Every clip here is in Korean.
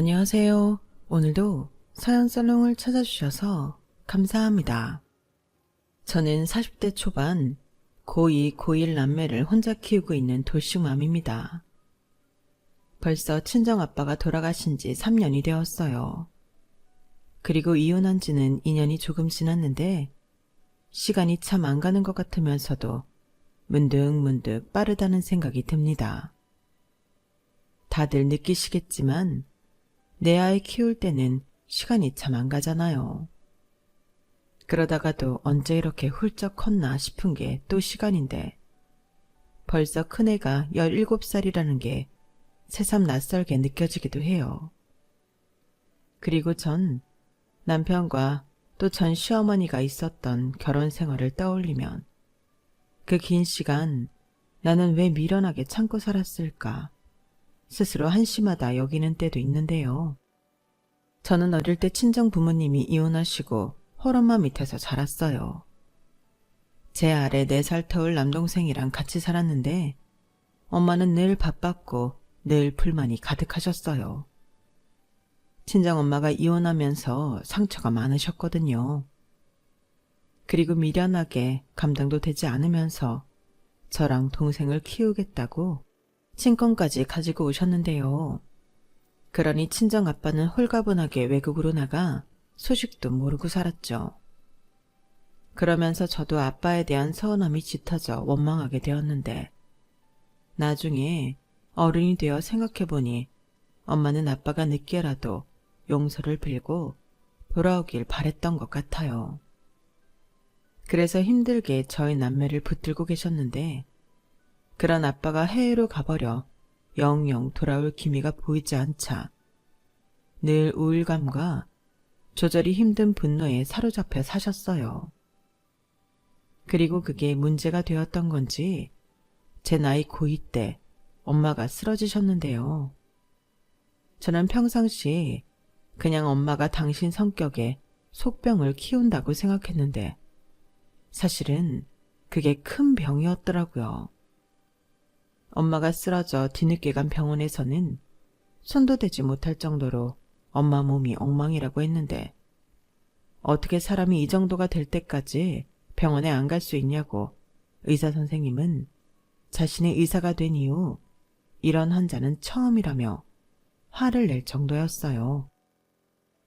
안녕하세요. 오늘도 사연살롱을 찾아주셔서 감사합니다. 저는 40대 초반 고2, 고1 남매를 혼자 키우고 있는 돌싱맘입니다. 벌써 친정아빠가 돌아가신 지 3년이 되었어요. 그리고 이혼한 지는 2년이 조금 지났는데 시간이 참 안 가는 것 같으면서도 문득문득 빠르다는 생각이 듭니다. 다들 느끼시겠지만 내 아이 키울 때는 시간이 참 안 가잖아요. 그러다가도 언제 이렇게 훌쩍 컸나 싶은 게 또 시간인데 벌써 큰애가 17살이라는 게 새삼 낯설게 느껴지기도 해요. 그리고 전 남편과 또 전 시어머니가 있었던 결혼 생활을 떠올리면 그 긴 시간 나는 왜 미련하게 참고 살았을까 스스로 한심하다 여기는 때도 있는데요. 저는 어릴 때 친정 부모님이 이혼하시고 홀엄마 밑에서 자랐어요. 제 아래 4살 터울 남동생이랑 같이 살았는데 엄마는 늘 바빴고 늘 불만이 가득하셨어요. 친정엄마가 이혼하면서 상처가 많으셨거든요. 그리고 미련하게 감당도 되지 않으면서 저랑 동생을 키우겠다고 친권까지 가지고 오셨는데요. 그러니 친정아빠는 홀가분하게 외국으로 나가 소식도 모르고 살았죠. 그러면서 저도 아빠에 대한 서운함이 짙어져 원망하게 되었는데 나중에 어른이 되어 생각해보니 엄마는 아빠가 늦게라도 용서를 빌고 돌아오길 바랬던 것 같아요. 그래서 힘들게 저희 남매를 붙들고 계셨는데 그런 아빠가 해외로 가버려 영영 돌아올 기미가 보이지 않자 늘 우울감과 조절이 힘든 분노에 사로잡혀 사셨어요. 그리고 그게 문제가 되었던 건지 제 나이 고2 때 엄마가 쓰러지셨는데요. 저는 평상시 그냥 엄마가 당신 성격에 속병을 키운다고 생각했는데 사실은 그게 큰 병이었더라고요. 엄마가 쓰러져 뒤늦게 간 병원에서는 손도 대지 못할 정도로 엄마 몸이 엉망이라고 했는데 어떻게 사람이 이 정도가 될 때까지 병원에 안 갈 수 있냐고 의사 선생님은 자신의 의사가 된 이후 이런 환자는 처음이라며 화를 낼 정도였어요.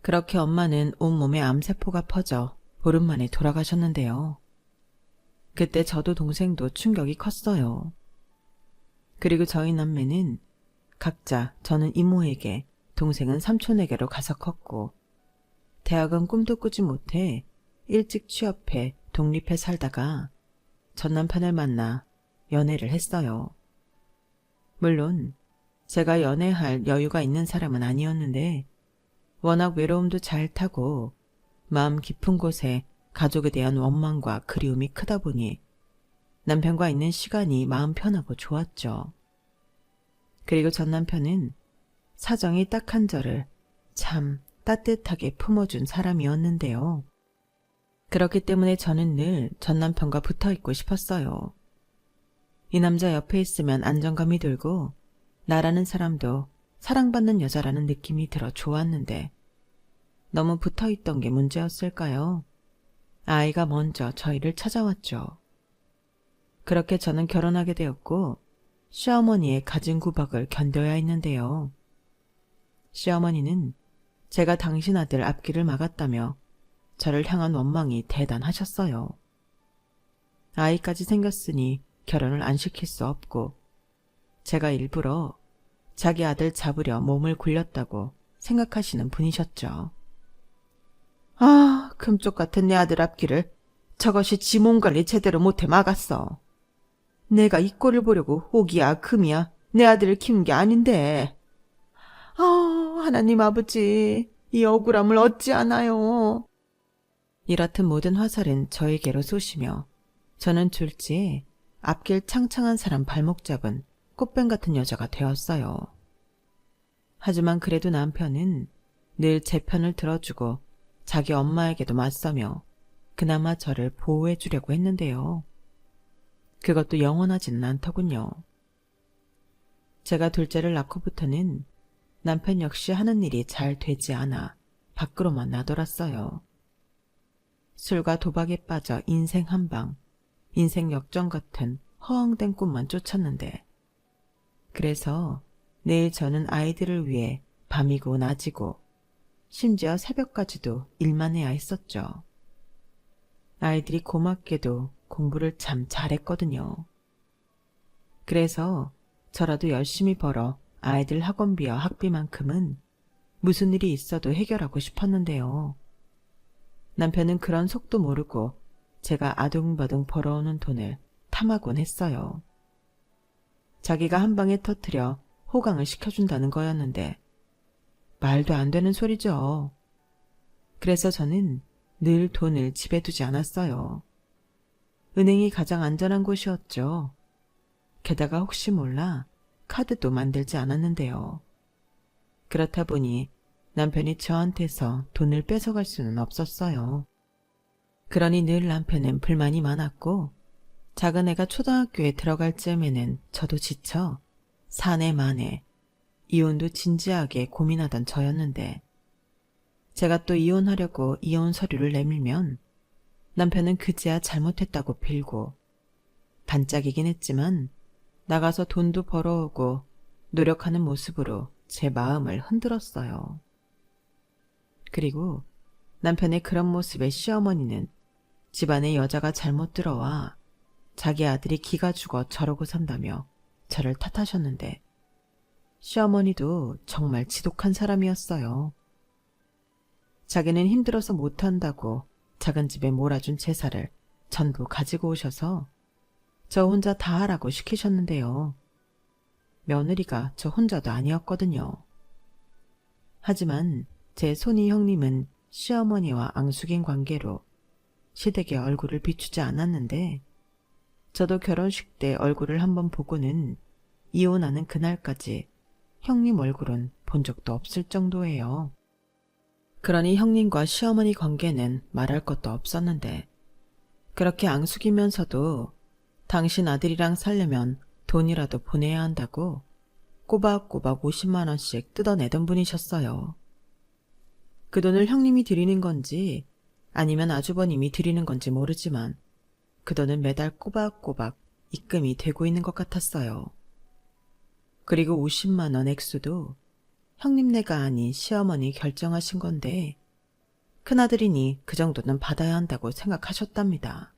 그렇게 엄마는 온몸에 암세포가 퍼져 보름 만에 돌아가셨는데요. 그때 저도 동생도 충격이 컸어요. 그리고 저희 남매는 각자 저는 이모에게 동생은 삼촌에게로 가서 컸고 대학은 꿈도 꾸지 못해 일찍 취업해 독립해 살다가 전 남편을 만나 연애를 했어요. 물론 제가 연애할 여유가 있는 사람은 아니었는데 워낙 외로움도 잘 타고 마음 깊은 곳에 가족에 대한 원망과 그리움이 크다 보니 남편과 있는 시간이 마음 편하고 좋았죠. 그리고 전 남편은 사정이 딱한 저를 참 따뜻하게 품어준 사람이었는데요. 그렇기 때문에 저는 늘 전 남편과 붙어있고 싶었어요. 이 남자 옆에 있으면 안정감이 들고 나라는 사람도 사랑받는 여자라는 느낌이 들어 좋았는데 너무 붙어있던 게 문제였을까요? 아이가 먼저 저희를 찾아왔죠. 그렇게 저는 결혼하게 되었고 시어머니의 가진 구박을 견뎌야 했는데요. 시어머니는 제가 당신 아들 앞길을 막았다며 저를 향한 원망이 대단하셨어요. 아이까지 생겼으니 결혼을 안 시킬 수 없고 제가 일부러 자기 아들 잡으려 몸을 굴렸다고 생각하시는 분이셨죠. 아, 금쪽 같은 내 아들 앞길을 저것이 지 몸 관리 제대로 못해 막았어. 내가 이 꼴을 보려고 옥이야 금이야 내 아들을 키운 게 아닌데. 하나님 아버지, 이 억울함을 어찌하나요? 이렇듯 모든 화살은 저에게로 쏘시며 저는 졸지에 앞길 창창한 사람 발목 잡은 꽃뱀 같은 여자가 되었어요. 하지만 그래도 남편은 늘 제 편을 들어주고 자기 엄마에게도 맞서며 그나마 저를 보호해 주려고 했는데요. 그것도 영원하지는 않더군요. 제가 둘째를 낳고부터는 남편 역시 하는 일이 잘 되지 않아 밖으로만 나돌았어요. 술과 도박에 빠져 인생 한방, 인생 역전 같은 허황된 꿈만 쫓았는데, 그래서 내일 저는 아이들을 위해 밤이고 낮이고 심지어 새벽까지도 일만 해야 했었죠. 아이들이 고맙게도 공부를 참 잘했거든요. 그래서 저라도 열심히 벌어 아이들 학원비와 학비만큼은 무슨 일이 있어도 해결하고 싶었는데요. 남편은 그런 속도 모르고 제가 아둥바둥 벌어오는 돈을 탐하곤 했어요. 자기가 한 방에 터뜨려 호강을 시켜준다는 거였는데 말도 안 되는 소리죠. 그래서 저는 늘 돈을 집에 두지 않았어요. 은행이 가장 안전한 곳이었죠. 게다가 혹시 몰라 카드도 만들지 않았는데요. 그렇다 보니 남편이 저한테서 돈을 뺏어갈 수는 없었어요. 그러니 늘 남편은 불만이 많았고, 작은 애가 초등학교에 들어갈 즈음에는 저도 지쳐 사내 만에 이혼도 진지하게 고민하던 저였는데, 제가 또 이혼하려고 이혼 서류를 내밀면 남편은 그제야 잘못했다고 빌고, 반짝이긴 했지만 나가서 돈도 벌어오고 노력하는 모습으로 제 마음을 흔들었어요. 그리고 남편의 그런 모습에 시어머니는 집안에 여자가 잘못 들어와 자기 아들이 기가 죽어 저러고 산다며 저를 탓하셨는데, 시어머니도 정말 지독한 사람이었어요. 자기는 힘들어서 못한다고 작은 집에 몰아준 제사를 전부 가지고 오셔서 저 혼자 다 하라고 시키셨는데요. 며느리가 저 혼자도 아니었거든요. 하지만 제 손이 형님은 시어머니와 앙숙인 관계로 시댁의 얼굴을 비추지 않았는데, 저도 결혼식 때 얼굴을 한번 보고는 이혼하는 그날까지 형님 얼굴은 본 적도 없을 정도예요. 그러니 형님과 시어머니 관계는 말할 것도 없었는데, 그렇게 앙숙이면서도 당신 아들이랑 살려면 돈이라도 보내야 한다고 꼬박꼬박 50만 원씩 뜯어내던 분이셨어요. 그 돈을 형님이 드리는 건지 아니면 아주버님이 드리는 건지 모르지만 그 돈은 매달 꼬박꼬박 입금이 되고 있는 것 같았어요. 그리고 50만 원 액수도 형님네가 아닌 시어머니 결정하신 건데, 큰아들이니 그 정도는 받아야 한다고 생각하셨답니다.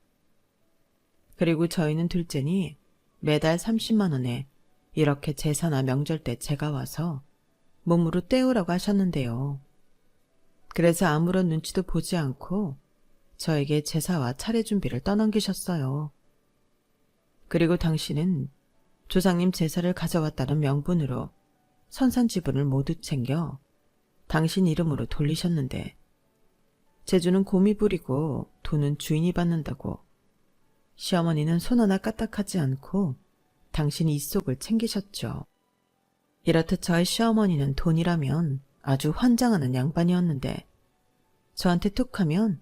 그리고 저희는 둘째니 매달 30만 원에 이렇게 제사나 명절 때 제가 와서 몸으로 떼우라고 하셨는데요. 그래서 아무런 눈치도 보지 않고 저에게 제사와 차례 준비를 떠넘기셨어요. 그리고 당신은 조상님 제사를 가져왔다는 명분으로 선산 지분을 모두 챙겨 당신 이름으로 돌리셨는데, 제주는 곰이 부리고 돈은 주인이 받는다고 시어머니는 손 하나 까딱하지 않고 당신 입속을 챙기셨죠. 이렇듯 저의 시어머니는 돈이라면 아주 환장하는 양반이었는데, 저한테 툭하면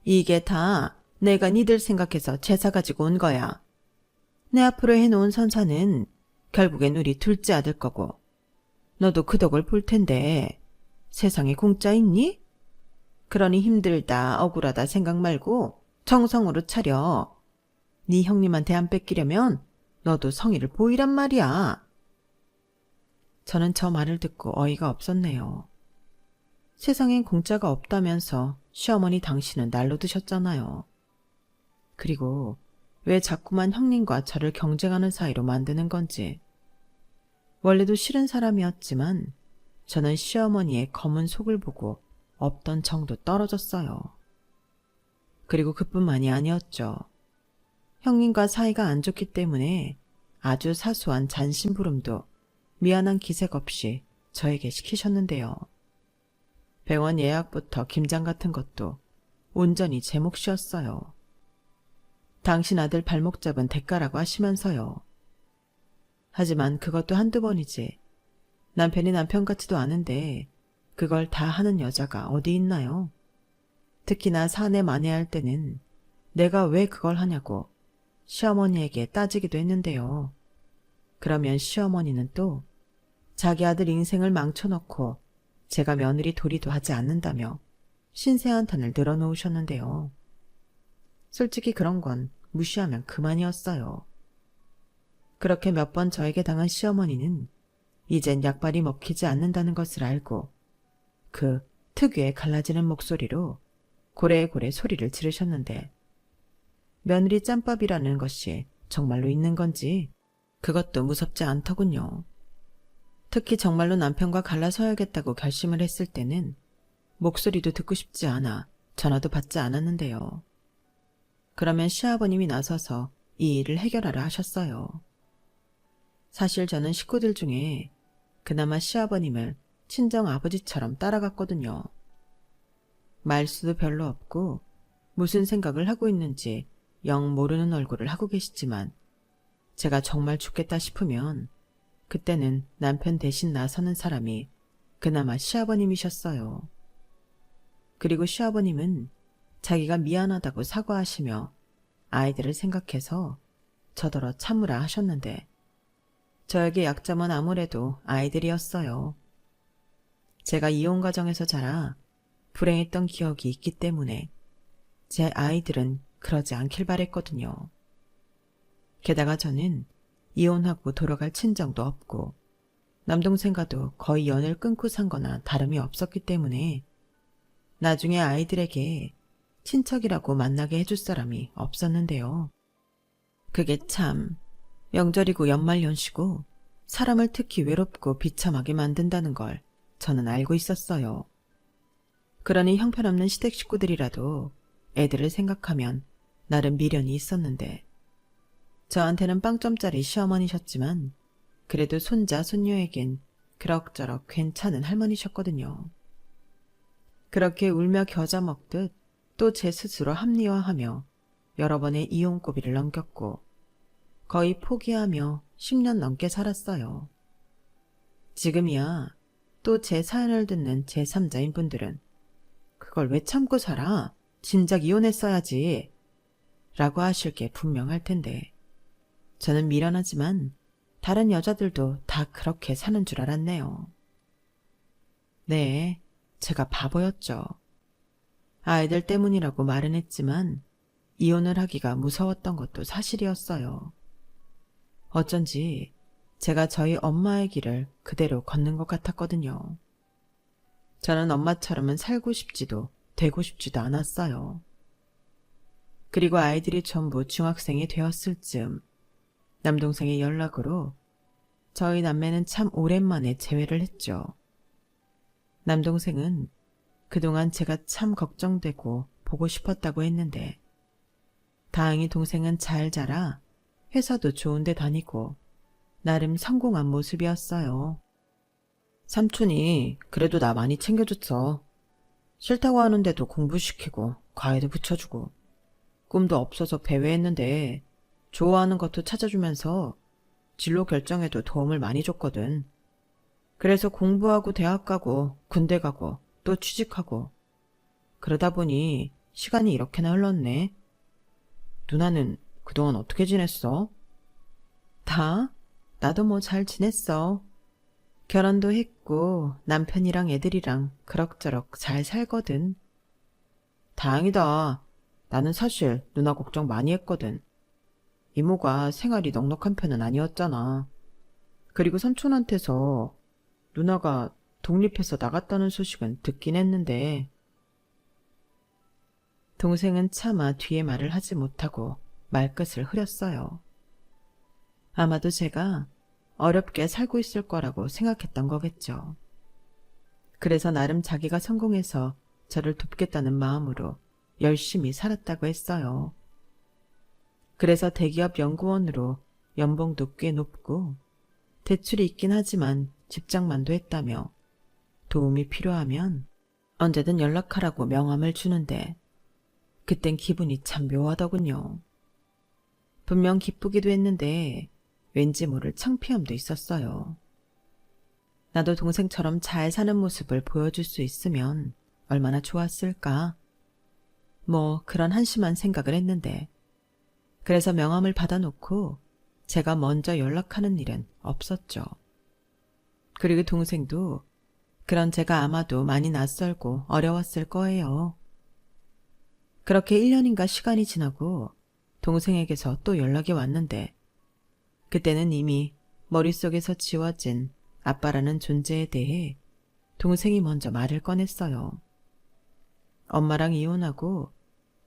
이게 다 내가 니들 생각해서 제사 가지고 온 거야. 내 앞으로 해놓은 선사는 결국엔 우리 둘째 아들 거고, 너도 그 덕을 볼 텐데 세상에 공짜 있니? 그러니 힘들다 억울하다 생각 말고 정성으로 차려. 네 형님한테 안 뺏기려면 너도 성의를 보이란 말이야. 저는 저 말을 듣고 어이가 없었네요. 세상엔 공짜가 없다면서 시어머니 당신은 날로 드셨잖아요. 그리고 왜 자꾸만 형님과 저를 경쟁하는 사이로 만드는 건지. 원래도 싫은 사람이었지만 저는 시어머니의 검은 속을 보고 없던 정도 떨어졌어요. 그리고 그뿐만이 아니었죠. 형님과 사이가 안 좋기 때문에 아주 사소한 잔심부름도 미안한 기색 없이 저에게 시키셨는데요. 병원 예약부터 김장 같은 것도 온전히 제 몫이었어요. 당신 아들 발목 잡은 대가라고 하시면서요. 하지만 그것도 한두 번이지. 남편이 남편 같지도 않은데 그걸 다 하는 여자가 어디 있나요? 특히나 사내 만회할 때는 내가 왜 그걸 하냐고 시어머니에게 따지기도 했는데요. 그러면 시어머니는 또 자기 아들 인생을 망쳐놓고 제가 며느리 도리도 하지 않는다며 신세 한탄을 늘어놓으셨는데요. 솔직히 그런 건 무시하면 그만이었어요. 그렇게 몇 번 저에게 당한 시어머니는 이젠 약발이 먹히지 않는다는 것을 알고 그 특유의 갈라지는 목소리로 고래고래 소리를 지르셨는데, 며느리 짬밥이라는 것이 정말로 있는 건지 그것도 무섭지 않더군요. 특히 정말로 남편과 갈라서야겠다고 결심을 했을 때는 목소리도 듣고 싶지 않아 전화도 받지 않았는데요. 그러면 시아버님이 나서서 이 일을 해결하려 하셨어요. 사실 저는 식구들 중에 그나마 시아버님을 친정 아버지처럼 따라갔거든요. 말수도 별로 없고 무슨 생각을 하고 있는지 영 모르는 얼굴을 하고 계시지만, 제가 정말 죽겠다 싶으면 그때는 남편 대신 나서는 사람이 그나마 시아버님이셨어요. 그리고 시아버님은 자기가 미안하다고 사과하시며 아이들을 생각해서 저더러 참으라 하셨는데, 저에게 약점은 아무래도 아이들이었어요. 제가 이혼 가정에서 자라 불행했던 기억이 있기 때문에 제 아이들은 그러지 않길 바랬거든요. 게다가 저는 이혼하고 돌아갈 친정도 없고 남동생과도 거의 연을 끊고 산 거나 다름이 없었기 때문에 나중에 아이들에게 친척이라고 만나게 해줄 사람이 없었는데요. 그게 참 명절이고 연말연시고 사람을 특히 외롭고 비참하게 만든다는 걸 저는 알고 있었어요. 그러니 형편없는 시댁 식구들이라도 애들을 생각하면 나름 미련이 있었는데, 저한테는 빵점짜리 시어머니셨지만 그래도 손자 손녀에겐 그럭저럭 괜찮은 할머니셨거든요. 그렇게 울며 겨자 먹듯 또 제 스스로 합리화하며 여러 번의 이혼 고비를 넘겼고 거의 포기하며 10년 넘게 살았어요. 지금이야 또 제 사연을 듣는 제3자인 분들은 그걸 왜 참고 살아? 진작 이혼했어야지 라고 하실 게 분명할 텐데, 저는 미련하지만 다른 여자들도 다 그렇게 사는 줄 알았네요. 네, 제가 바보였죠. 아이들 때문이라고 말은 했지만 이혼을 하기가 무서웠던 것도 사실이었어요. 어쩐지 제가 저희 엄마의 길을 그대로 걷는 것 같았거든요. 저는 엄마처럼은 살고 싶지도 되고 싶지도 않았어요. 그리고 아이들이 전부 중학생이 되었을 즈음 남동생의 연락으로 저희 남매는 참 오랜만에 재회를 했죠. 남동생은 그동안 제가 참 걱정되고 보고 싶었다고 했는데, 다행히 동생은 잘 자라 회사도 좋은 데 다니고 나름 성공한 모습이었어요. 삼촌이 그래도 나 많이 챙겨줬어. 싫다고 하는데도 공부시키고 과외도 붙여주고 꿈도 없어서 배회했는데 좋아하는 것도 찾아주면서 진로 결정에도 도움을 많이 줬거든. 그래서 공부하고 대학 가고 군대 가고 또 취직하고 그러다 보니 시간이 이렇게나 흘렀네. 누나는 그동안 어떻게 지냈어? 다? 나도 뭐 잘 지냈어. 결혼도 했고 남편이랑 애들이랑 그럭저럭 잘 살거든. 다행이다. 나는 사실 누나 걱정 많이 했거든. 이모가 생활이 넉넉한 편은 아니었잖아. 그리고 삼촌한테서 누나가 독립해서 나갔다는 소식은 듣긴 했는데, 동생은 차마 뒤에 말을 하지 못하고 말끝을 흐렸어요. 아마도 제가 어렵게 살고 있을 거라고 생각했던 거겠죠. 그래서 나름 자기가 성공해서 저를 돕겠다는 마음으로 열심히 살았다고 했어요. 그래서 대기업 연구원으로 연봉도 꽤 높고 대출이 있긴 하지만 집장만도 했다며 도움이 필요하면 언제든 연락하라고 명함을 주는데, 그땐 기분이 참 묘하더군요. 분명 기쁘기도 했는데 왠지 모를 창피함도 있었어요. 나도 동생처럼 잘 사는 모습을 보여줄 수 있으면 얼마나 좋았을까. 뭐 그런 한심한 생각을 했는데, 그래서 명함을 받아놓고 제가 먼저 연락하는 일은 없었죠. 그리고 동생도 그런 제가 아마도 많이 낯설고 어려웠을 거예요. 그렇게 1년인가 시간이 지나고 동생에게서 또 연락이 왔는데 그때는 이미 머릿속에서 지워진 아빠라는 존재에 대해 동생이 먼저 말을 꺼냈어요. 엄마랑 이혼하고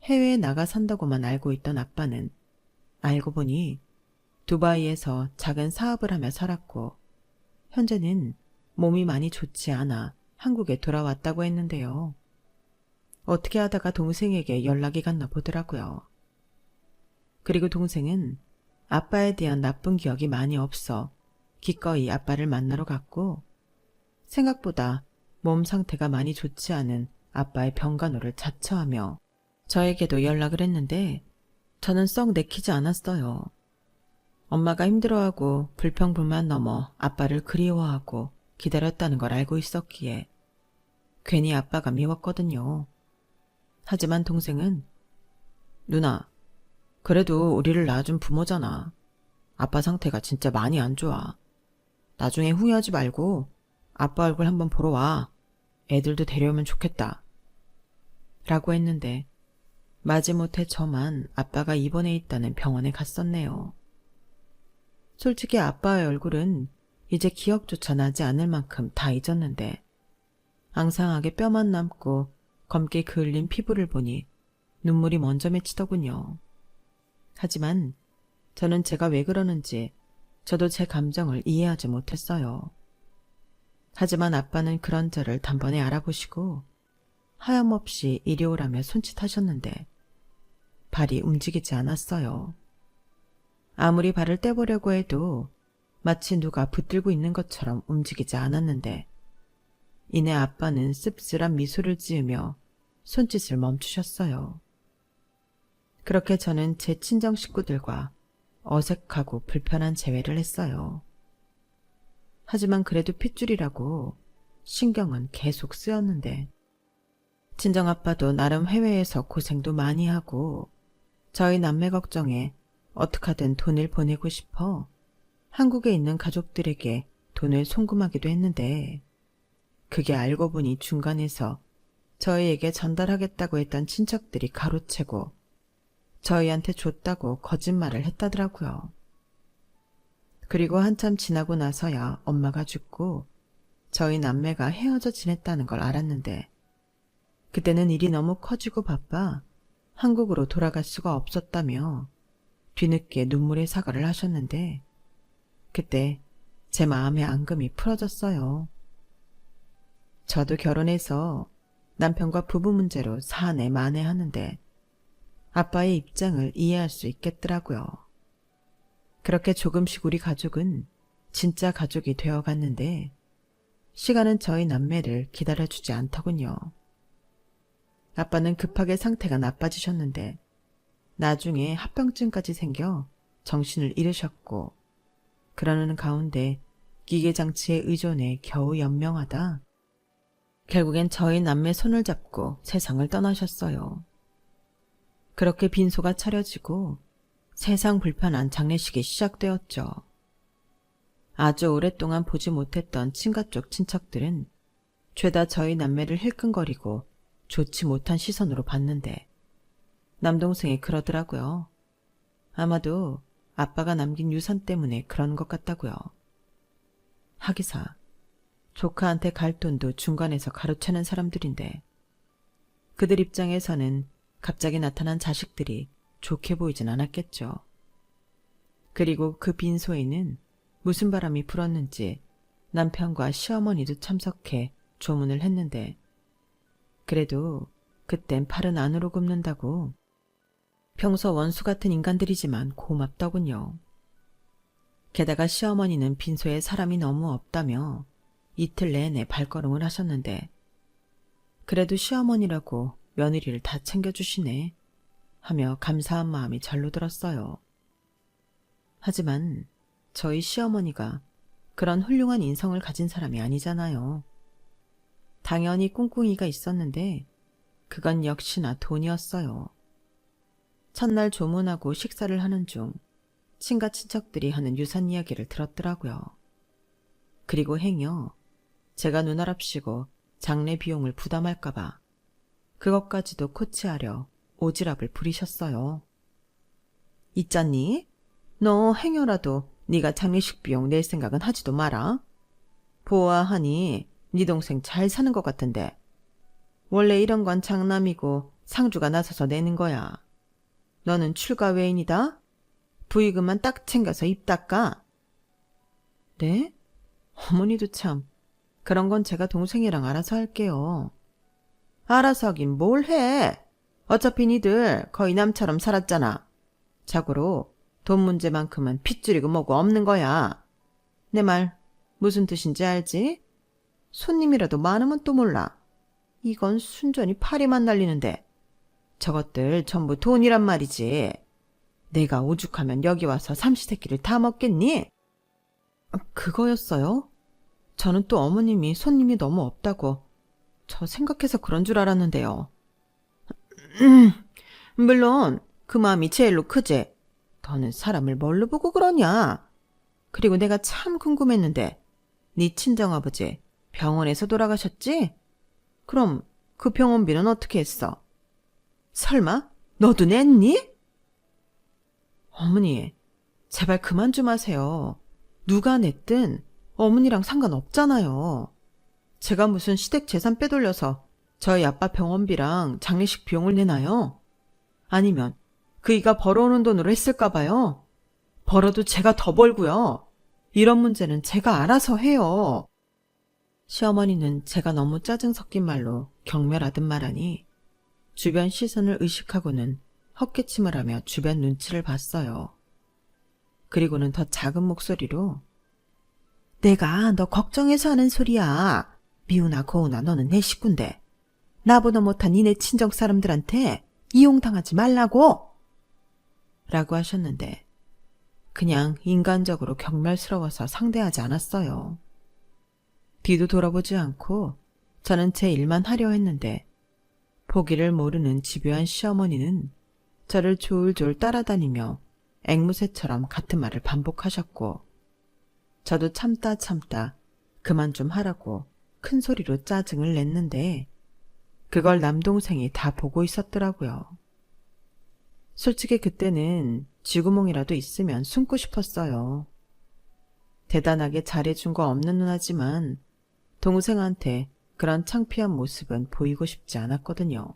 해외에 나가 산다고만 알고 있던 아빠는 알고 보니 두바이에서 작은 사업을 하며 살았고 현재는 몸이 많이 좋지 않아 한국에 돌아왔다고 했는데요. 어떻게 하다가 동생에게 연락이 갔나 보더라고요. 그리고 동생은 아빠에 대한 나쁜 기억이 많이 없어 기꺼이 아빠를 만나러 갔고 생각보다 몸 상태가 많이 좋지 않은 아빠의 병간호를 자처하며 저에게도 연락을 했는데 저는 썩 내키지 않았어요. 엄마가 힘들어하고 불평불만 넘어 아빠를 그리워하고 기다렸다는 걸 알고 있었기에 괜히 아빠가 미웠거든요. 하지만 동생은 누나, 그래도 우리를 낳아준 부모잖아. 아빠 상태가 진짜 많이 안 좋아. 나중에 후회하지 말고 아빠 얼굴 한번 보러 와. 애들도 데려오면 좋겠다. 라고 했는데 마지못해 저만 아빠가 입원해 있다는 병원에 갔었네요. 솔직히 아빠의 얼굴은 이제 기억조차 나지 않을 만큼 다 잊었는데 앙상하게 뼈만 남고 검게 그을린 피부를 보니 눈물이 먼저 맺히더군요. 하지만 저는 제가 왜 그러는지 저도 제 감정을 이해하지 못했어요. 하지만 아빠는 그런 저를 단번에 알아보시고 하염없이 이리 오라며 손짓하셨는데 발이 움직이지 않았어요. 아무리 발을 떼보려고 해도 마치 누가 붙들고 있는 것처럼 움직이지 않았는데 이내 아빠는 씁쓸한 미소를 지으며 손짓을 멈추셨어요. 그렇게 저는 제 친정 식구들과 어색하고 불편한 재회를 했어요. 하지만 그래도 핏줄이라고 신경은 계속 쓰였는데 친정아빠도 나름 해외에서 고생도 많이 하고 저희 남매 걱정에 어떡하든 돈을 보내고 싶어 한국에 있는 가족들에게 돈을 송금하기도 했는데 그게 알고 보니 중간에서 저희에게 전달하겠다고 했던 친척들이 가로채고 저희한테 줬다고 거짓말을 했다더라고요. 그리고 한참 지나고 나서야 엄마가 죽고 저희 남매가 헤어져 지냈다는 걸 알았는데 그때는 일이 너무 커지고 바빠 한국으로 돌아갈 수가 없었다며 뒤늦게 눈물의 사과를 하셨는데 그때 제 마음의 앙금이 풀어졌어요. 저도 결혼해서 남편과 부부 문제로 사내 만회하는데 아빠의 입장을 이해할 수 있겠더라고요. 그렇게 조금씩 우리 가족은 진짜 가족이 되어갔는데 시간은 저희 남매를 기다려주지 않더군요. 아빠는 급하게 상태가 나빠지셨는데 나중에 합병증까지 생겨 정신을 잃으셨고 그러는 가운데 기계장치에 의존해 겨우 연명하다 결국엔 저희 남매 손을 잡고 세상을 떠나셨어요. 그렇게 빈소가 차려지고 세상 불편한 장례식이 시작되었죠. 아주 오랫동안 보지 못했던 친가 쪽 친척들은 죄다 저희 남매를 힐끔거리고 좋지 못한 시선으로 봤는데 남동생이 그러더라고요. 아마도 아빠가 남긴 유산 때문에 그런 것 같다고요. 하기사 조카한테 갈 돈도 중간에서 가로채는 사람들인데 그들 입장에서는 갑자기 나타난 자식들이 좋게 보이진 않았겠죠. 그리고 그 빈소에는 무슨 바람이 불었는지 남편과 시어머니도 참석해 조문을 했는데 그래도 그땐 팔은 안으로 굽는다고 평소 원수 같은 인간들이지만 고맙더군요. 게다가 시어머니는 빈소에 사람이 너무 없다며 이틀 내내 발걸음을 하셨는데 그래도 시어머니라고 며느리를 다 챙겨주시네 하며 감사한 마음이 절로 들었어요. 하지만 저희 시어머니가 그런 훌륭한 인성을 가진 사람이 아니잖아요. 당연히 꿍꿍이가 있었는데 그건 역시나 돈이었어요. 첫날 조문하고 식사를 하는 중 친가 친척들이 하는 유산 이야기를 들었더라고요. 그리고 행여 제가 눈알합시고 장례 비용을 부담할까봐 그것까지도 코치하려 오지랖을 부리셨어요. 있잖니? 너 행여라도 네가 장례식 비용 낼 생각은 하지도 마라. 보아하니 네 동생 잘 사는 것 같은데. 원래 이런 건 장남이고 상주가 나서서 내는 거야. 너는 출가 외인이다? 부의금만 딱 챙겨서 입 닦아. 네? 어머니도 참. 그런 건 제가 동생이랑 알아서 할게요. 알아서 하긴 뭘 해. 어차피 니들 거의 남처럼 살았잖아. 자고로 돈 문제만큼은 핏줄이고 뭐고 없는 거야. 내 말 무슨 뜻인지 알지? 손님이라도 많으면 또 몰라. 이건 순전히 파리만 날리는데 저것들 전부 돈이란 말이지. 내가 오죽하면 여기 와서 삼시세끼를 다 먹겠니? 그거였어요? 저는 또 어머님이 손님이 너무 없다고 저 생각해서 그런 줄 알았는데요. 물론 그 마음이 제일로 크지. 너는 사람을 뭘로 보고 그러냐? 그리고 내가 참 궁금했는데 네 친정아버지 병원에서 돌아가셨지? 그럼 그 병원비는 어떻게 했어? 설마 너도 냈니? 어머니, 제발 그만 좀 하세요. 누가 냈든 어머니랑 상관없잖아요. 제가 무슨 시댁 재산 빼돌려서 저희 아빠 병원비랑 장례식 비용을 내나요? 아니면 그이가 벌어오는 돈으로 했을까 봐요. 벌어도 제가 더 벌고요. 이런 문제는 제가 알아서 해요. 시어머니는 제가 너무 짜증 섞인 말로 경멸하듯 말하니 주변 시선을 의식하고는 헛기침을 하며 주변 눈치를 봤어요. 그리고는 더 작은 목소리로 내가 너 걱정해서 하는 소리야. 미우나 고우나 너는 내 식구인데 나보다 못한 니네 친정 사람들한테 이용당하지 말라고! 라고 하셨는데 그냥 인간적으로 경멸스러워서 상대하지 않았어요. 뒤도 돌아보지 않고 저는 제 일만 하려 했는데 보기를 모르는 집요한 시어머니는 저를 졸졸 따라다니며 앵무새처럼 같은 말을 반복하셨고 저도 참다 그만 좀 하라고 큰 소리로 짜증을 냈는데 그걸 남동생이 다 보고 있었더라고요. 솔직히 그때는 쥐구멍이라도 있으면 숨고 싶었어요. 대단하게 잘해준 거 없는 누나지만 동생한테 그런 창피한 모습은 보이고 싶지 않았거든요.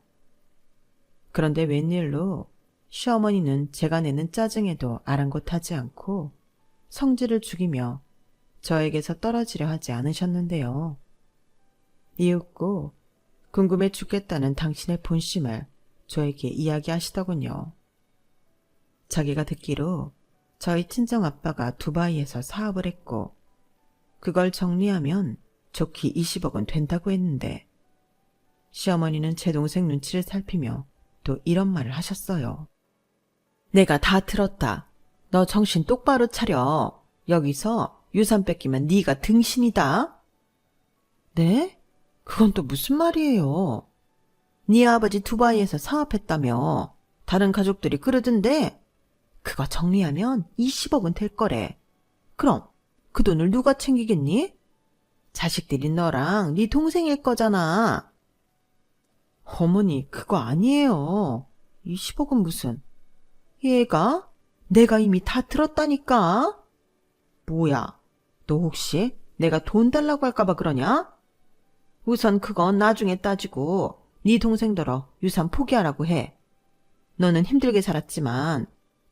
그런데 웬일로 시어머니는 제가 내는 짜증에도 아랑곳하지 않고 성질을 죽이며 저에게서 떨어지려 하지 않으셨는데요. 이윽고 궁금해 죽겠다는 당신의 본심을 저에게 이야기하시더군요. 자기가 듣기로 저희 친정아빠가 두바이에서 사업을 했고 그걸 정리하면 좋게 20억은 된다고 했는데 시어머니는 제 동생 눈치를 살피며 또 이런 말을 하셨어요. 내가 다 들었다. 너 정신 똑바로 차려. 여기서 유산 뺏기면 네가 등신이다. 네? 그건 또 무슨 말이에요? 네 아버지 두바이에서 사업했다며. 다른 가족들이 그러던데 그거 정리하면 20억은 될 거래. 그럼 그 돈을 누가 챙기겠니? 자식들이 너랑 네 동생일 거잖아. 어머니, 그거 아니에요. 20억은 무슨. 얘가? 내가 이미 다 들었다니까. 뭐야, 너 혹시 내가 돈 달라고 할까봐 그러냐? 우선 그건 나중에 따지고 네 동생더러 유산 포기하라고 해. 너는 힘들게 살았지만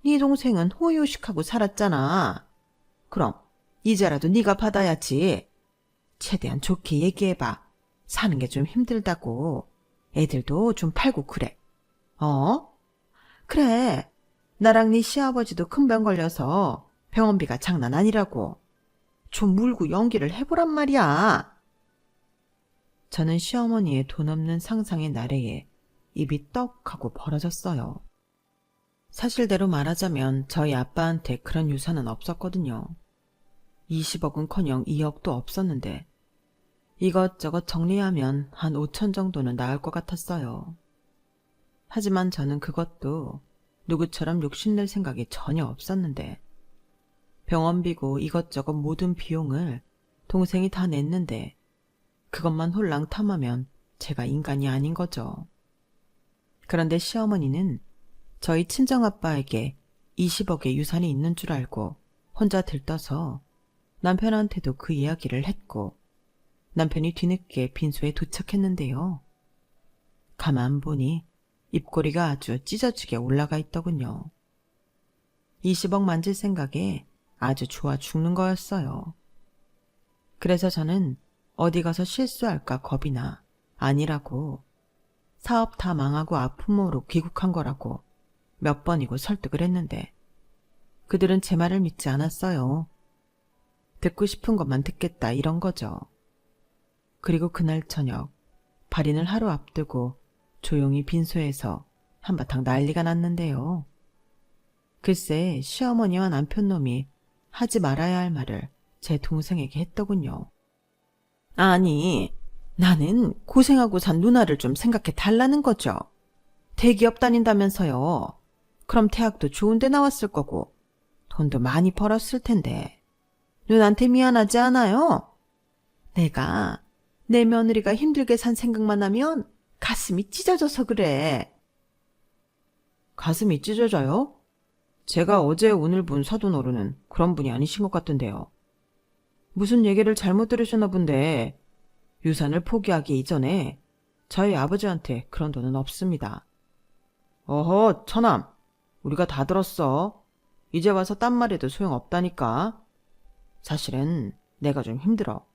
네 동생은 호의호식하고 살았잖아. 그럼 이제라도 네가 받아야지. 최대한 좋게 얘기해봐. 사는 게 좀 힘들다고. 애들도 좀 팔고 그래. 그래. 나랑 네 시아버지도 큰 병 걸려서 병원비가 장난 아니라고. 좀 물고 연기를 해보란 말이야. 저는 시어머니의 돈 없는 상상의 나래에 입이 떡 하고 벌어졌어요. 사실대로 말하자면 저희 아빠한테 그런 유산은 없었거든요. 20억은커녕 2억도 없었는데 이것저것 정리하면 한 5천 정도는 나을 것 같았어요. 하지만 저는 그것도 누구처럼 욕심낼 생각이 전혀 없었는데 병원비고 이것저것 모든 비용을 동생이 다 냈는데 그것만 홀랑 탐하면 제가 인간이 아닌 거죠. 그런데 시어머니는 저희 친정아빠에게 20억의 유산이 있는 줄 알고 혼자 들떠서 남편한테도 그 이야기를 했고 남편이 뒤늦게 빈소에 도착했는데요. 가만 보니 입꼬리가 아주 찢어지게 올라가 있더군요. 20억 만질 생각에 아주 좋아 죽는 거였어요. 그래서 저는 어디 가서 실수할까 겁이 나 아니라고, 사업 다 망하고 아픔으로 귀국한 거라고 몇 번이고 설득을 했는데 그들은 제 말을 믿지 않았어요. 듣고 싶은 것만 듣겠다 이런 거죠. 그리고 그날 저녁 발인을 하루 앞두고 조용히 빈소에서 한바탕 난리가 났는데요. 글쎄 시어머니와 남편놈이 하지 말아야 할 말을 제 동생에게 했더군요. 아니, 나는 고생하고 산 누나를 좀 생각해 달라는 거죠. 대기업 다닌다면서요. 그럼 대학도 좋은 데 나왔을 거고 돈도 많이 벌었을 텐데 누나한테 미안하지 않아요? 내가 내 며느리가 힘들게 산 생각만 하면 가슴이 찢어져서 그래. 가슴이 찢어져요? 제가 어제 오늘 본 사돈어른은 그런 분이 아니신 것 같던데요. 무슨 얘기를 잘못 들으셨나 본데 유산을 포기하기 이전에 저희 아버지한테 그런 돈은 없습니다. 어허, 처남. 우리가 다 들었어. 이제 와서 딴 말해도 소용없다니까. 사실은 내가 좀 힘들어.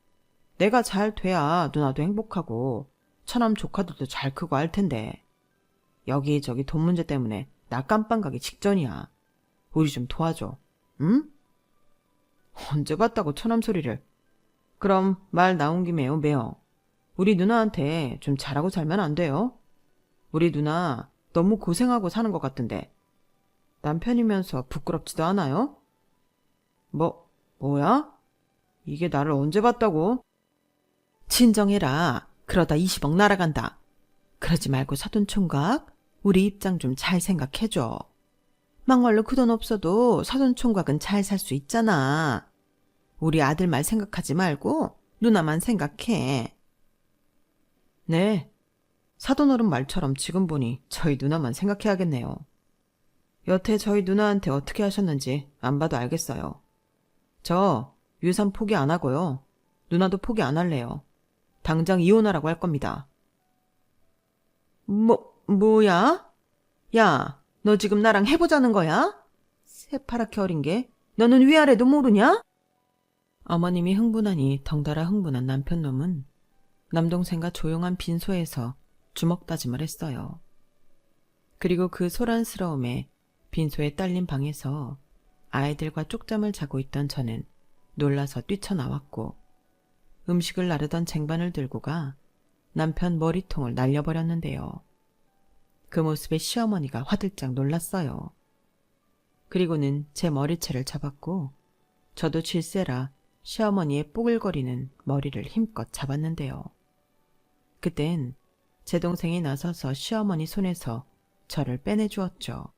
내가 잘 돼야 누나도 행복하고 처남 조카들도 잘 크고 할 텐데 여기저기 돈 문제 때문에 나 깜빵 가기 직전이야. 우리 좀 도와줘. 응? 언제 봤다고 처남 소리를. 그럼 말 나온 김에요, 매형. 우리 누나한테 좀 잘하고 살면 안 돼요? 우리 누나 너무 고생하고 사는 것 같은데 남편이면서 부끄럽지도 않아요? 뭐야? 이게 나를 언제 봤다고? 진정해라. 그러다 20억 날아간다. 그러지 말고 사돈총각, 우리 입장 좀 잘 생각해줘. 막말로 그 돈 없어도 사돈총각은 잘 살 수 있잖아. 우리 아들 말 생각하지 말고 누나만 생각해. 네, 사돈어른 말처럼 지금 보니 저희 누나만 생각해야겠네요. 여태 저희 누나한테 어떻게 하셨는지 안 봐도 알겠어요. 저 유산 포기 안 하고요. 누나도 포기 안 할래요. 당장 이혼하라고 할 겁니다. 뭐야? 야, 너 지금 나랑 해보자는 거야? 새파랗게 어린 게 너는 위아래도 모르냐? 어머님이 흥분하니 덩달아 흥분한 남편놈은 남동생과 조용한 빈소에서 주먹 다짐을 했어요. 그리고 그 소란스러움에 빈소에 딸린 방에서 아이들과 쪽잠을 자고 있던 저는 놀라서 뛰쳐나왔고 음식을 나르던 쟁반을 들고 가 남편 머리통을 날려버렸는데요. 그 모습에 시어머니가 화들짝 놀랐어요. 그리고는 제 머리채를 잡았고 저도 질세라 시어머니의 뽀글거리는 머리를 힘껏 잡았는데요. 그땐 제 동생이 나서서 시어머니 손에서 저를 빼내주었죠.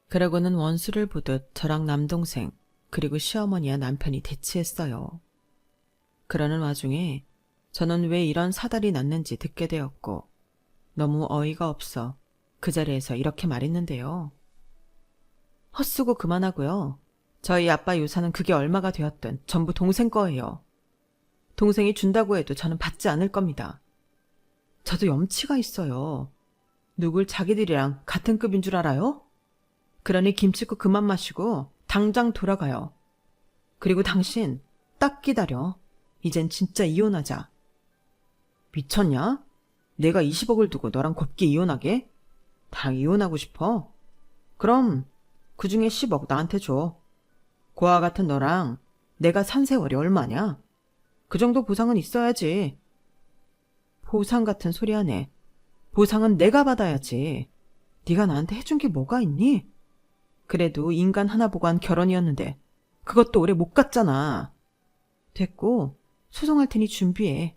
그러고는 원수를 보듯 저랑 남동생 그리고 시어머니와 남편이 대치했어요. 그러는 와중에 저는 왜 이런 사달이 났는지 듣게 되었고 너무 어이가 없어 그 자리에서 이렇게 말했는데요. 헛수고 그만하고요. 저희 아빠 유산은 그게 얼마가 되었든 전부 동생 거예요. 동생이 준다고 해도 저는 받지 않을 겁니다. 저도 염치가 있어요. 누굴 자기들이랑 같은 급인 줄 알아요? 그러니 김치국 그만 마시고 당장 돌아가요. 그리고 당신 딱 기다려. 이젠 진짜 이혼하자. 미쳤냐? 내가 20억을 두고 너랑 곱게 이혼하게? 나랑 이혼하고 싶어? 그럼 그중에 10억 나한테 줘. 고아 같은 너랑 내가 산 세월이 얼마냐? 그 정도 보상은 있어야지. 보상 같은 소리 하네. 보상은 내가 받아야지. 네가 나한테 해준 게 뭐가 있니? 그래도 인간 하나 보고 한 결혼이었는데 그것도 오래 못 갔잖아. 됐고 소송할 테니 준비해.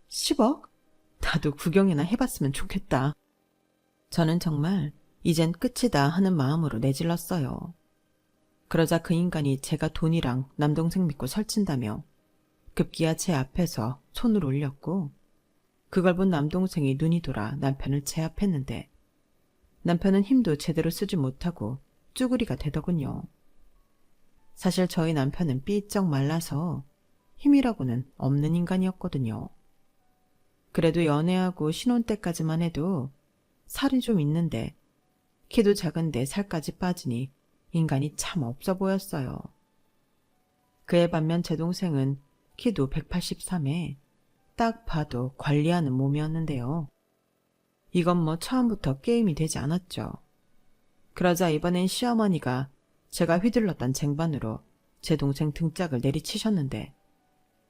10억? 나도 구경이나 해봤으면 좋겠다. 저는 정말 이젠 끝이다 하는 마음으로 내질렀어요. 그러자 그 인간이 제가 돈이랑 남동생 믿고 설친다며 급기야 제 앞에서 손을 올렸고 그걸 본 남동생이 눈이 돌아 남편을 제압했는데 남편은 힘도 제대로 쓰지 못하고 쭈구리가 되더군요. 사실 저희 남편은 삐쩍 말라서 힘이라고는 없는 인간이었거든요. 그래도 연애하고 신혼 때까지만 해도 살이 좀 있는데 키도 작은데 살까지 빠지니 인간이 참 없어 보였어요. 그에 반면 제 동생은 키도 183에 딱 봐도 관리하는 몸이었는데요. 이건 뭐 처음부터 게임이 되지 않았죠. 그러자 이번엔 시어머니가 제가 휘둘렀던 쟁반으로 제 동생 등짝을 내리치셨는데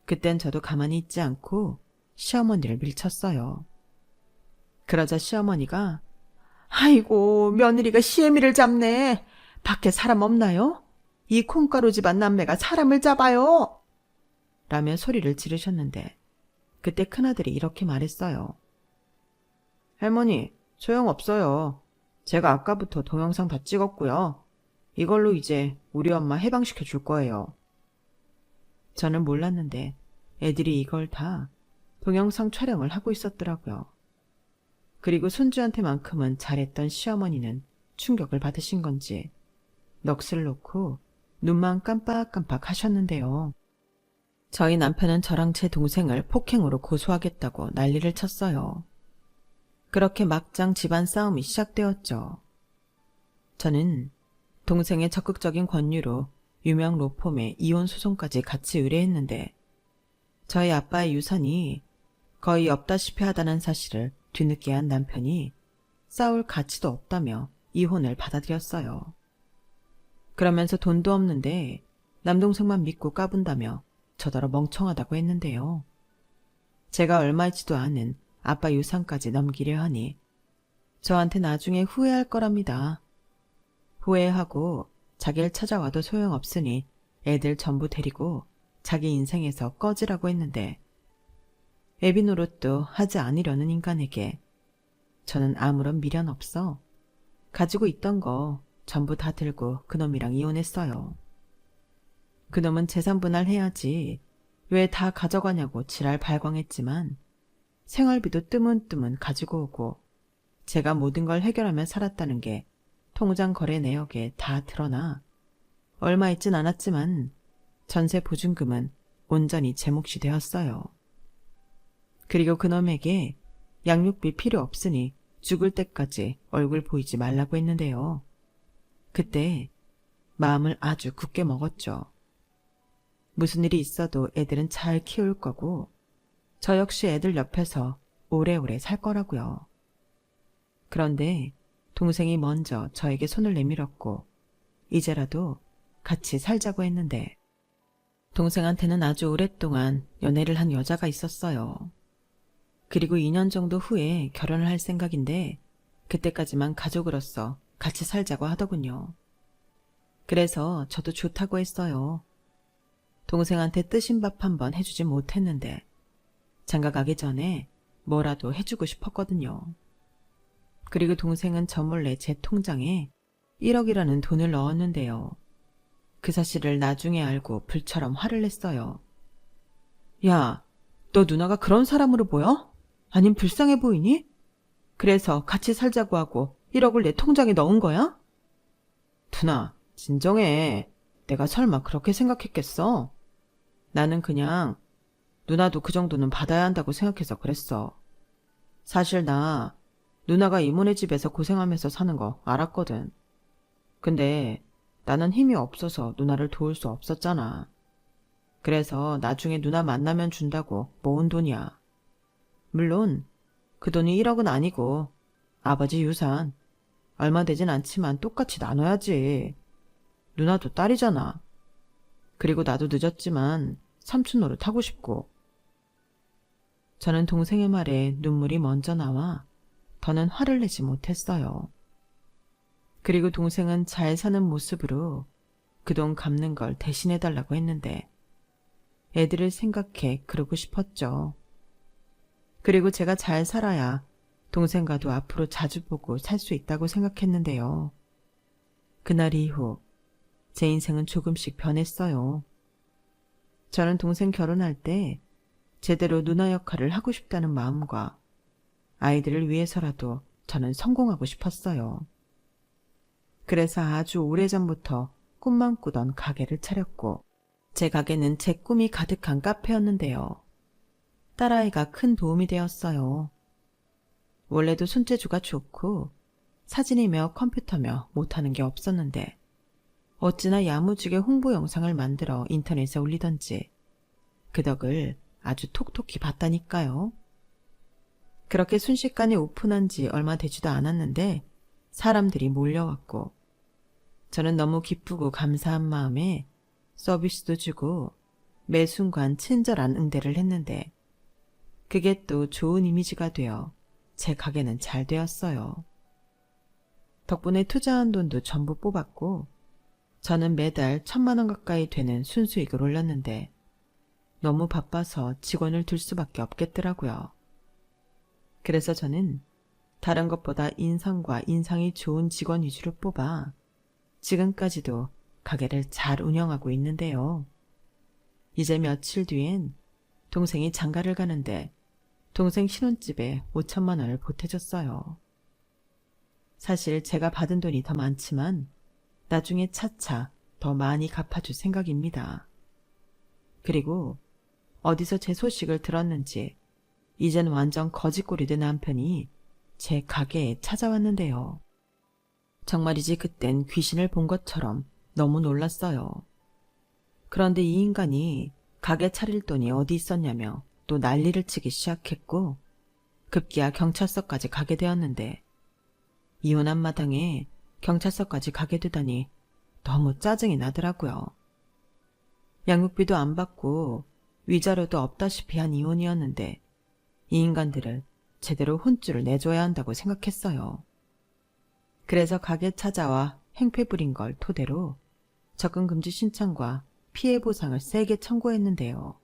그땐 저도 가만히 있지 않고 시어머니를 밀쳤어요. 그러자 시어머니가 아이고 며느리가 시애미를 잡네. 밖에 사람 없나요? 이 콩가루 집안 남매가 사람을 잡아요. 라며 소리를 지르셨는데 그때 큰아들이 이렇게 말했어요. 할머니 소용없어요. 제가 아까부터 동영상 다 찍었고요. 이걸로 이제 우리 엄마 해방시켜 줄 거예요. 저는 몰랐는데 애들이 이걸 다 동영상 촬영을 하고 있었더라고요. 그리고 손주한테만큼은 잘했던 시어머니는 충격을 받으신 건지 넋을 놓고 눈만 깜빡깜빡 하셨는데요. 저희 남편은 저랑 제 동생을 폭행으로 고소하겠다고 난리를 쳤어요. 그렇게 막장 집안 싸움이 시작되었죠. 저는 동생의 적극적인 권유로 유명 로펌의 이혼 소송까지 같이 의뢰했는데 저희 아빠의 유산이 거의 없다시피 하다는 사실을 뒤늦게 한 남편이 싸울 가치도 없다며 이혼을 받아들였어요. 그러면서 돈도 없는데 남동생만 믿고 까분다며 저더러 멍청하다고 했는데요. 제가 얼마 있지도 않은 아빠 유산까지 넘기려 하니 저한테 나중에 후회할 거랍니다. 후회하고 자기를 찾아와도 소용없으니 애들 전부 데리고 자기 인생에서 꺼지라고 했는데 애비 노릇도 하지 않으려는 인간에게 저는 아무런 미련 없어 가지고 있던 거 전부 다 들고 그놈이랑 이혼했어요. 그놈은 재산 분할해야지 왜 다 가져가냐고 지랄 발광했지만 생활비도 뜨문뜨문 가지고 오고 제가 모든 걸 해결하며 살았다는 게 통장 거래 내역에 다 드러나 얼마 있진 않았지만 전세 보증금은 온전히 제 몫이 되었어요. 그리고 그놈에게 양육비 필요 없으니 죽을 때까지 얼굴 보이지 말라고 했는데요. 그때 마음을 아주 굳게 먹었죠. 무슨 일이 있어도 애들은 잘 키울 거고 저 역시 애들 옆에서 오래오래 살 거라고요. 그런데 동생이 먼저 저에게 손을 내밀었고 이제라도 같이 살자고 했는데 동생한테는 아주 오랫동안 연애를 한 여자가 있었어요. 그리고 2년 정도 후에 결혼을 할 생각인데 그때까지만 가족으로서 같이 살자고 하더군요. 그래서 저도 좋다고 했어요. 동생한테 뜨신 밥 한번 해주지 못했는데 장가 가기 전에 뭐라도 해주고 싶었거든요. 그리고 동생은 저 몰래 제 통장에 1억이라는 돈을 넣었는데요. 그 사실을 나중에 알고 불처럼 화를 냈어요. 야, 너 누나가 그런 사람으로 보여? 아님 불쌍해 보이니? 그래서 같이 살자고 하고 1억을 내 통장에 넣은 거야? 누나, 진정해. 내가 설마 그렇게 생각했겠어? 나는 그냥 누나도 그 정도는 받아야 한다고 생각해서 그랬어. 사실 나 누나가 이모네 집에서 고생하면서 사는 거 알았거든. 근데 나는 힘이 없어서 누나를 도울 수 없었잖아. 그래서 나중에 누나 만나면 준다고 모은 돈이야. 물론 그 돈이 1억은 아니고 아버지 유산 얼마 되진 않지만 똑같이 나눠야지. 누나도 딸이잖아. 그리고 나도 늦었지만 삼촌 노릇 하고 싶고. 저는 동생의 말에 눈물이 먼저 나와 더는 화를 내지 못했어요. 그리고 동생은 잘 사는 모습으로 그 돈 갚는 걸 대신해달라고 했는데 애들을 생각해 그러고 싶었죠. 그리고 제가 잘 살아야 동생과도 앞으로 자주 보고 살 수 있다고 생각했는데요. 그날 이후 제 인생은 조금씩 변했어요. 저는 동생 결혼할 때 제대로 누나 역할을 하고 싶다는 마음과 아이들을 위해서라도 저는 성공하고 싶었어요. 그래서 아주 오래전부터 꿈만 꾸던 가게를 차렸고, 제 가게는 제 꿈이 가득한 카페였는데요. 딸아이가 큰 도움이 되었어요. 원래도 손재주가 좋고 사진이며 컴퓨터며 못하는 게 없었는데 어찌나 야무지게 홍보 영상을 만들어 인터넷에 올리던지 그 덕을 아주 톡톡히 봤다니까요. 그렇게 순식간에 오픈한 지 얼마 되지도 않았는데 사람들이 몰려왔고 저는 너무 기쁘고 감사한 마음에 서비스도 주고 매 순간 친절한 응대를 했는데 그게 또 좋은 이미지가 되어 제 가게는 잘 되었어요. 덕분에 투자한 돈도 전부 뽑았고 저는 매달 1,000만 원 가까이 되는 순수익을 올렸는데 너무 바빠서 직원을 둘 수밖에 없겠더라고요. 그래서 저는 다른 것보다 인성과 인상이 좋은 직원 위주로 뽑아 지금까지도 가게를 잘 운영하고 있는데요. 이제 며칠 뒤엔 동생이 장가를 가는데 동생 신혼집에 5,000만 원을 보태줬어요. 사실 제가 받은 돈이 더 많지만 나중에 차차 더 많이 갚아줄 생각입니다. 그리고 어디서 제 소식을 들었는지 이젠 완전 거지꼴이 된 남편이 제 가게에 찾아왔는데요. 정말이지 그땐 귀신을 본 것처럼 너무 놀랐어요. 그런데 이 인간이 가게 차릴 돈이 어디 있었냐며 또 난리를 치기 시작했고 급기야 경찰서까지 가게 되었는데 이혼한 마당에 경찰서까지 가게 되다니 너무 짜증이 나더라고요. 양육비도 안 받고 위자료도 없다시피 한 이혼이었는데 이 인간들을 제대로 혼쭐을 내줘야 한다고 생각했어요. 그래서 가게 찾아와 행패 부린 걸 토대로 접근금지 신청과 피해 보상을 세게 청구했는데요.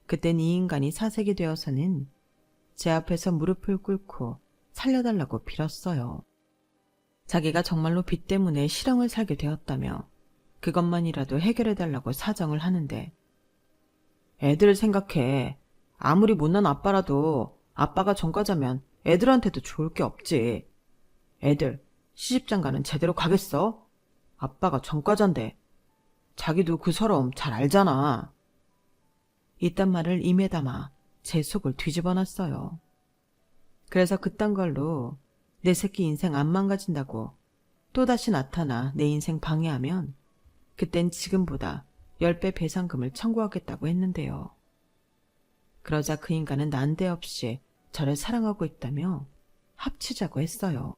그땐 이 인간이 사색이 되어서는 제 앞에서 무릎을 꿇고 살려달라고 빌었어요. 자기가 정말로 빚 때문에 실형을 살게 되었다며 그것만이라도 해결해달라고 사정을 하는데 애들을 생각해. 아무리 못난 아빠라도 아빠가 전과자면 애들한테도 좋을 게 없지. 애들 시집장가는 제대로 가겠어? 아빠가 전과자인데 자기도 그 서러움 잘 알잖아. 이딴 말을 입에 담아 제 속을 뒤집어 놨어요. 그래서 그딴 걸로 내 새끼 인생 안 망가진다고 또다시 나타나 내 인생 방해하면 그땐 지금보다 10배 배상금을 청구하겠다고 했는데요. 그러자 그 인간은 난데없이 저를 사랑하고 있다며 합치자고 했어요.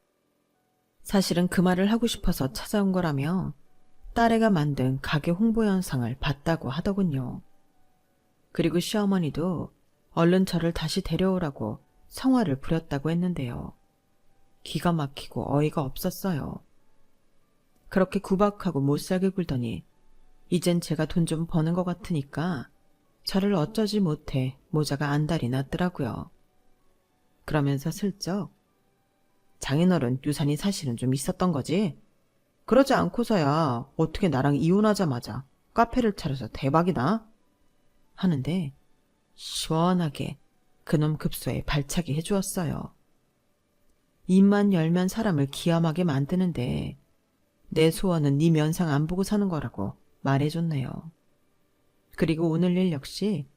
사실은 그 말을 하고 싶어서 찾아온 거라며 딸애가 만든 가게 홍보 영상을 봤다고 하더군요. 그리고 시어머니도 얼른 저를 다시 데려오라고 성화를 부렸다고 했는데요. 기가 막히고 어이가 없었어요. 그렇게 구박하고 못살게 굴더니 이젠 제가 돈 좀 버는 것 같으니까 저를 어쩌지 못해 모자가 안달이 났더라고요. 그러면서 슬쩍 장인어른 유산이 사실은 좀 있었던 거지? 그러지 않고서야 어떻게 나랑 이혼하자마자 카페를 차려서 대박이나? 하는데 시원하게 그놈 급소에 발차기 해주었어요. 입만 열면 사람을 기함하게 만드는데 내 소원은 네 면상 안 보고 사는 거라고 말해줬네요. 그리고 오늘 일 역시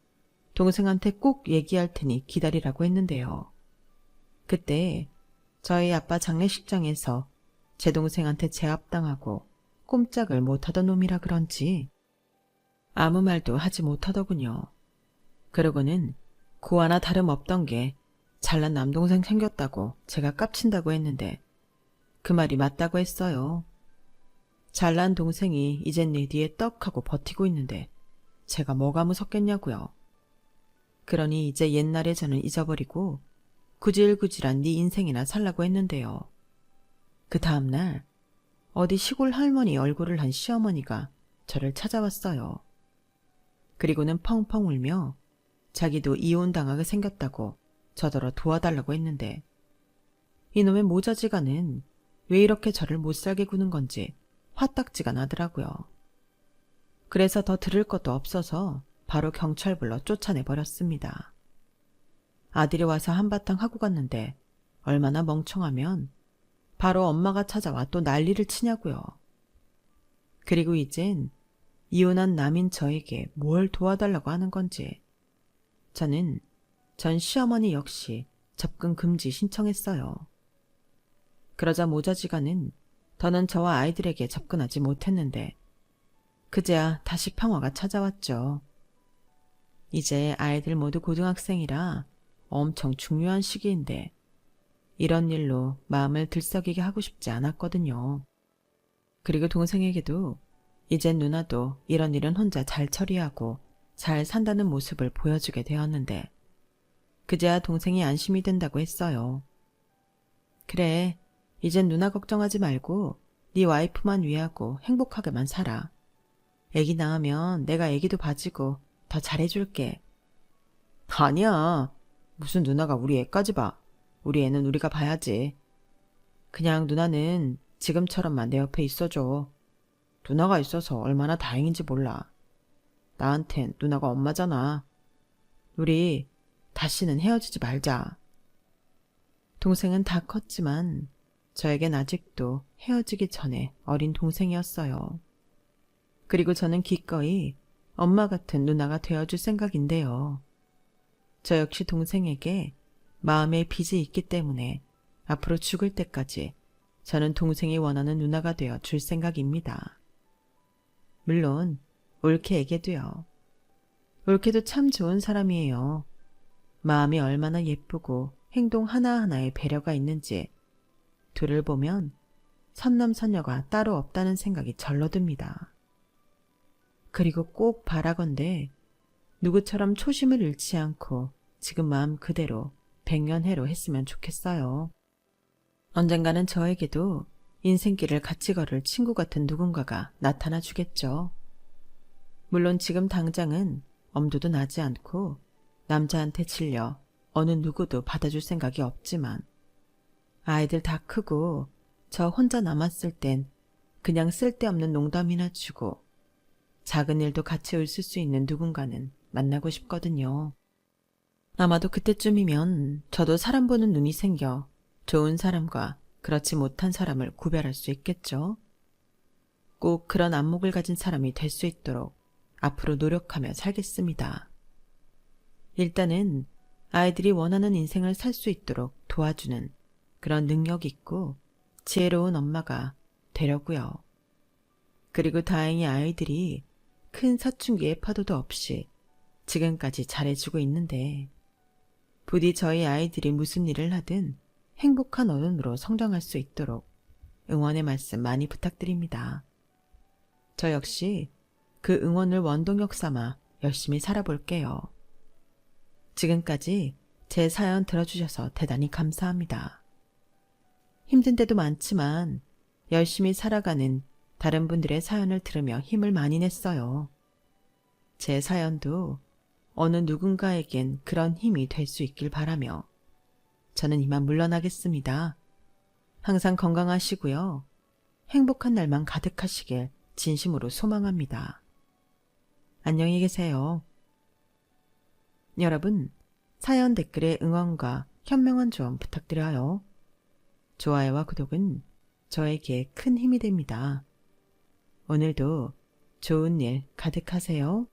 동생한테 꼭 얘기할 테니 기다리라고 했는데요. 그때 저희 아빠 장례식장에서 제 동생한테 제압당하고 꼼짝을 못하던 놈이라 그런지 아무 말도 하지 못하더군요. 그러고는 고아나 다름없던 게 잘난 남동생 생겼다고 제가 깝친다고 했는데 그 말이 맞다고 했어요. 잘난 동생이 이젠 내 뒤에 떡하고 버티고 있는데 제가 뭐가 무섭겠냐고요. 그러니 이제 옛날에 저는 잊어버리고 구질구질한 네 인생이나 살라고 했는데요. 그 다음날 어디 시골 할머니 얼굴을 한 시어머니가 저를 찾아왔어요. 그리고는 펑펑 울며 자기도 이혼당하게 생겼다고 저더러 도와달라고 했는데 이놈의 모자지간은 왜 이렇게 저를 못살게 구는 건지 화딱지가 나더라고요. 그래서 더 들을 것도 없어서 바로 경찰 불러 쫓아내버렸습니다. 아들이 와서 한바탕 하고 갔는데 얼마나 멍청하면 바로 엄마가 찾아와 또 난리를 치냐고요. 그리고 이젠 이혼한 남인 저에게 뭘 도와달라고 하는 건지. 저는 전 시어머니 역시 접근 금지 신청했어요. 그러자 모자지간은 더는 저와 아이들에게 접근하지 못했는데 그제야 다시 평화가 찾아왔죠. 이제 아이들 모두 고등학생이라 엄청 중요한 시기인데 이런 일로 마음을 들썩이게 하고 싶지 않았거든요. 그리고 동생에게도 이젠 누나도 이런 일은 혼자 잘 처리하고 잘 산다는 모습을 보여주게 되었는데 그제야 동생이 안심이 된다고 했어요. 그래, 이젠 누나 걱정하지 말고 네 와이프만 위하고 행복하게만 살아. 애기 낳으면 내가 애기도 봐주고 더 잘해줄게. 아니야. 무슨 누나가 우리 애까지 봐. 우리 애는 우리가 봐야지. 그냥 누나는 지금처럼만 내 옆에 있어줘. 누나가 있어서 얼마나 다행인지 몰라. 나한텐 누나가 엄마잖아. 우리 다시는 헤어지지 말자. 동생은 다 컸지만 저에겐 아직도 헤어지기 전에 어린 동생이었어요. 그리고 저는 기꺼이 엄마 같은 누나가 되어줄 생각인데요. 저 역시 동생에게 마음의 빚이 있기 때문에 앞으로 죽을 때까지 저는 동생이 원하는 누나가 되어 줄 생각입니다. 물론 올케에게도요. 올케도 참 좋은 사람이에요. 마음이 얼마나 예쁘고 행동 하나하나에 배려가 있는지 둘을 보면 선남선녀가 따로 없다는 생각이 절로 듭니다. 그리고 꼭 바라건대 누구처럼 초심을 잃지 않고 지금 마음 그대로 백년해로 했으면 좋겠어요. 언젠가는 저에게도 인생길을 같이 걸을 친구 같은 누군가가 나타나 주겠죠. 물론 지금 당장은 엄두도 나지 않고 남자한테 질려 어느 누구도 받아줄 생각이 없지만 아이들 다 크고 저 혼자 남았을 땐 그냥 쓸데없는 농담이나 주고 작은 일도 같이 웃을 수 있는 누군가는 만나고 싶거든요. 아마도 그때쯤이면 저도 사람 보는 눈이 생겨 좋은 사람과 그렇지 못한 사람을 구별할 수 있겠죠. 꼭 그런 안목을 가진 사람이 될 수 있도록 앞으로 노력하며 살겠습니다. 일단은 아이들이 원하는 인생을 살 수 있도록 도와주는 그런 능력 있고 지혜로운 엄마가 되려고요. 그리고 다행히 아이들이 큰 사춘기의 파도도 없이 지금까지 잘해주고 있는데 부디 저희 아이들이 무슨 일을 하든 행복한 어른으로 성장할 수 있도록 응원의 말씀 많이 부탁드립니다. 저 역시 그 응원을 원동력 삼아 열심히 살아볼게요. 지금까지 제 사연 들어주셔서 대단히 감사합니다. 힘든 때도 많지만 열심히 살아가는 다른 분들의 사연을 들으며 힘을 많이 냈어요. 제 사연도 어느 누군가에겐 그런 힘이 될 수 있길 바라며 저는 이만 물러나겠습니다. 항상 건강하시고요. 행복한 날만 가득하시길 진심으로 소망합니다. 안녕히 계세요. 여러분, 사연 댓글에 응원과 현명한 조언 부탁드려요. 좋아요와 구독은 저에게 큰 힘이 됩니다. 오늘도 좋은 일 가득하세요.